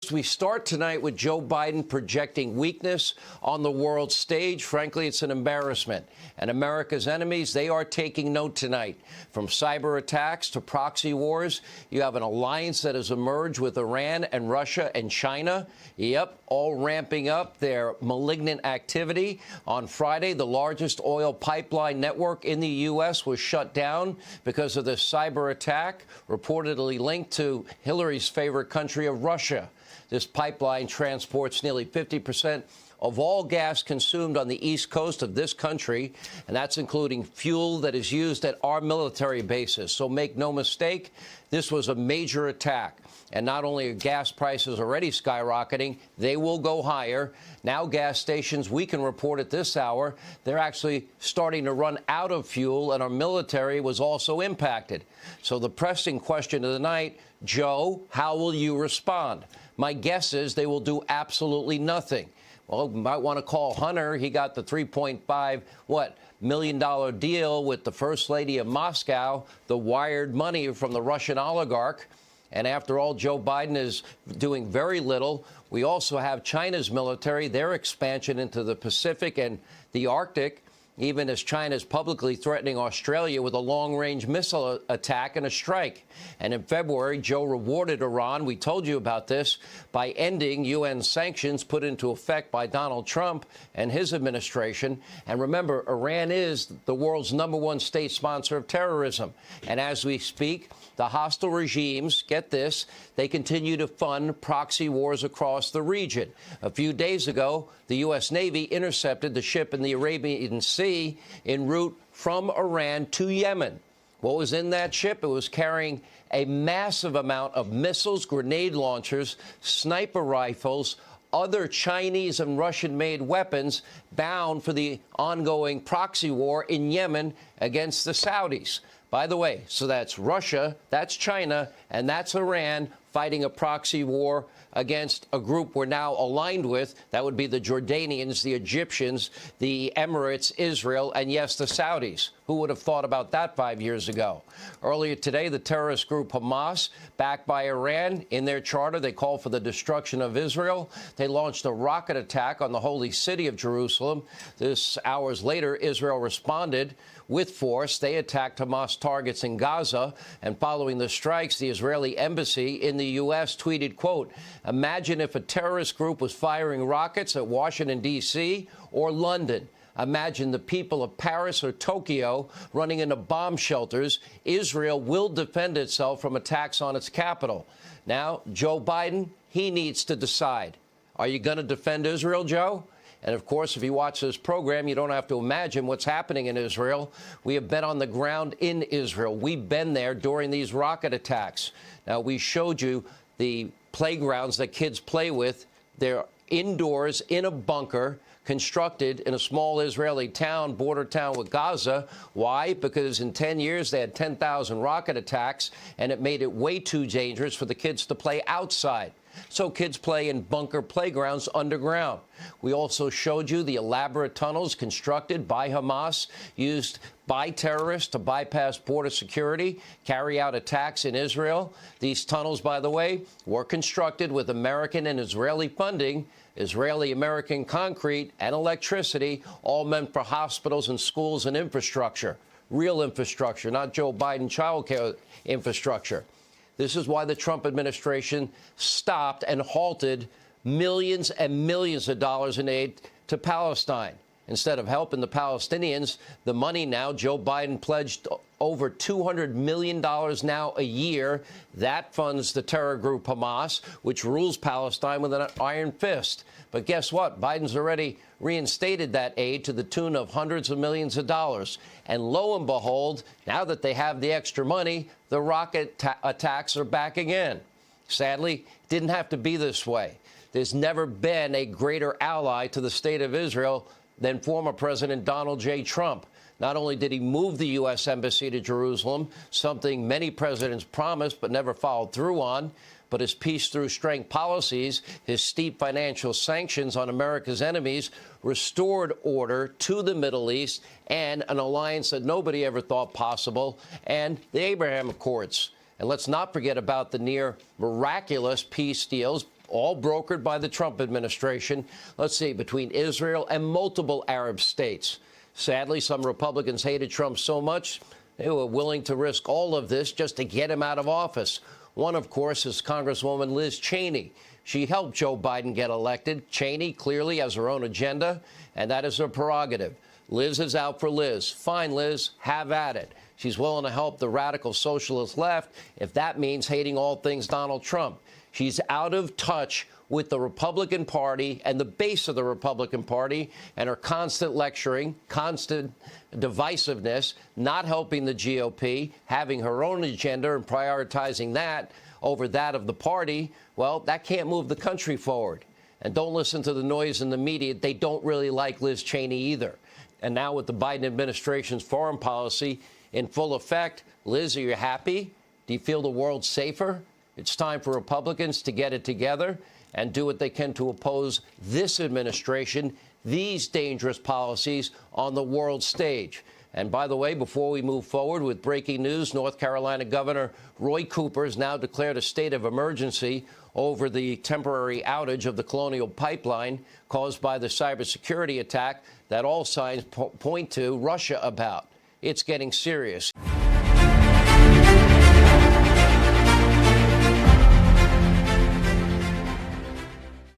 We start tonight with Joe Biden projecting weakness on the world stage. Frankly, it's an embarrassment. And America's enemies, they are taking note tonight. From cyber attacks to proxy wars, you have an alliance that has emerged with Iran and Russia and China. Yep, all ramping up their malignant activity. On Friday, the largest oil pipeline network in the U.S. was shut down because of this cyber attack, reportedly linked to Hillary's favorite country of Russia. This pipeline transports nearly 50% of all gas consumed on the east coast of this country, and that's including fuel that is used at our military bases. So make no mistake, this was a major attack. And not only are gas prices already skyrocketing, they will go higher. Now gas stations, we can report at this hour, they're actually starting to run out of fuel, and our military was also impacted. So the pressing question of the night, Joe, how will you respond? My guess is they will do absolutely nothing. Well, you might want to call Hunter. He got the $3.5 million deal with the First Lady of Moscow, the wired money from the Russian oligarch. And after all, Joe Biden is doing very little. We also have China's military, their expansion into the Pacific and the Arctic, even as China is publicly threatening Australia with a long-range missile attack and a strike. And in February, Joe rewarded Iran, we told you about this, by ending UN sanctions put into effect by Donald Trump and his administration. And remember, Iran is the world's #1 state sponsor of terrorism. And as we speak, the hostile regimes, get this, they continue to fund proxy wars across the region. A few days ago, the U.S. Navy intercepted the ship in the Arabian Sea en route from Iran to Yemen. What was in that ship? It was carrying a massive amount of missiles, grenade launchers, sniper rifles, other Chinese and Russian-made weapons bound for the ongoing proxy war in Yemen against the Saudis. By the way, so that's Russia, that's China, and that's Iran fighting a proxy war against a group we're now aligned with. That would be the Jordanians, the Egyptians, the Emirates, Israel, and yes, the Saudis. Who would have thought about that 5 years ago? Earlier today, the terrorist group Hamas, backed by Iran, in their charter, they call for the destruction of Israel. They launched a rocket attack on the holy city of Jerusalem. This hours later, Israel responded with force. They attacked Hamas targets in Gaza. And following the strikes, the Israeli embassy in the U.S. tweeted, quote, "Imagine if a terrorist group was firing rockets at Washington, D.C. or London. Imagine the people of Paris or Tokyo running into bomb shelters. Israel will defend itself from attacks on its capital." Now, Joe Biden, he needs to decide. Are you going to defend Israel, Joe? And, of course, if you watch this program, you don't have to imagine what's happening in Israel. We have been on the ground in Israel. We've been there during these rocket attacks. Now, we showed you the playgrounds that kids play with. They're indoors in a bunker constructed in a small Israeli town, border town with Gaza. Why? Because in 10 years, they had 10,000 rocket attacks, and it made it way too dangerous for the kids to play outside. So kids play in bunker playgrounds underground. We also showed you the elaborate tunnels constructed by Hamas, used by terrorists to bypass border security, carry out attacks in Israel. These tunnels, by the way, were constructed with American and Israeli funding, Israeli-American concrete and electricity, all meant for hospitals and schools and infrastructure. Real infrastructure, not Joe Biden child care infrastructure. This is why the Trump administration stopped and halted millions and millions of dollars in aid to Palestine. Instead of helping the Palestinians, the money now, Joe Biden pledged over $200 million now a year. That funds the terror group Hamas, which rules Palestine with an iron fist. But guess what? Biden's already reinstated that aid to the tune of hundreds of millions of dollars. And lo and behold, now that they have the extra money, the rocket attacks are back again. Sadly, it didn't have to be this way. There's never been a greater ally to the state of Israel than former President Donald J. Trump. Not only did he move the U.S. Embassy to Jerusalem, something many presidents promised but never followed through on, but his peace through strength policies, his steep financial sanctions on America's enemies, restored order to the Middle East and an alliance that nobody ever thought possible, and the Abraham Accords. And let's not forget about the near miraculous peace deals all brokered by the Trump administration, let's see, between Israel and multiple Arab states. Sadly, some Republicans hated Trump so much they were willing to risk all of this just to get him out of office. One, of course, is Congresswoman Liz Cheney. She helped Joe Biden get elected. Cheney clearly has her own agenda, and that is her prerogative. Liz is out for Liz. Fine, Liz, have at it. She's willing to help the radical socialist left if that means hating all things Donald Trump. She's out of touch with the Republican Party and the base of the Republican Party, and her constant lecturing, constant divisiveness, not helping the GOP, having her own agenda and prioritizing that over that of the party, well, that can't move the country forward. And don't listen to the noise in the media. They don't really like Liz Cheney either. And now with the Biden administration's foreign policy in full effect, Liz, are you happy? Do you feel the world's safer? It's time for Republicans to get it together and do what they can to oppose this administration, these dangerous policies on the world stage. And by the way, before we move forward with breaking news, North Carolina Governor Roy Cooper has now declared a state of emergency over the temporary outage of the Colonial Pipeline caused by the cybersecurity attack that all signs point to Russia about. It's getting serious.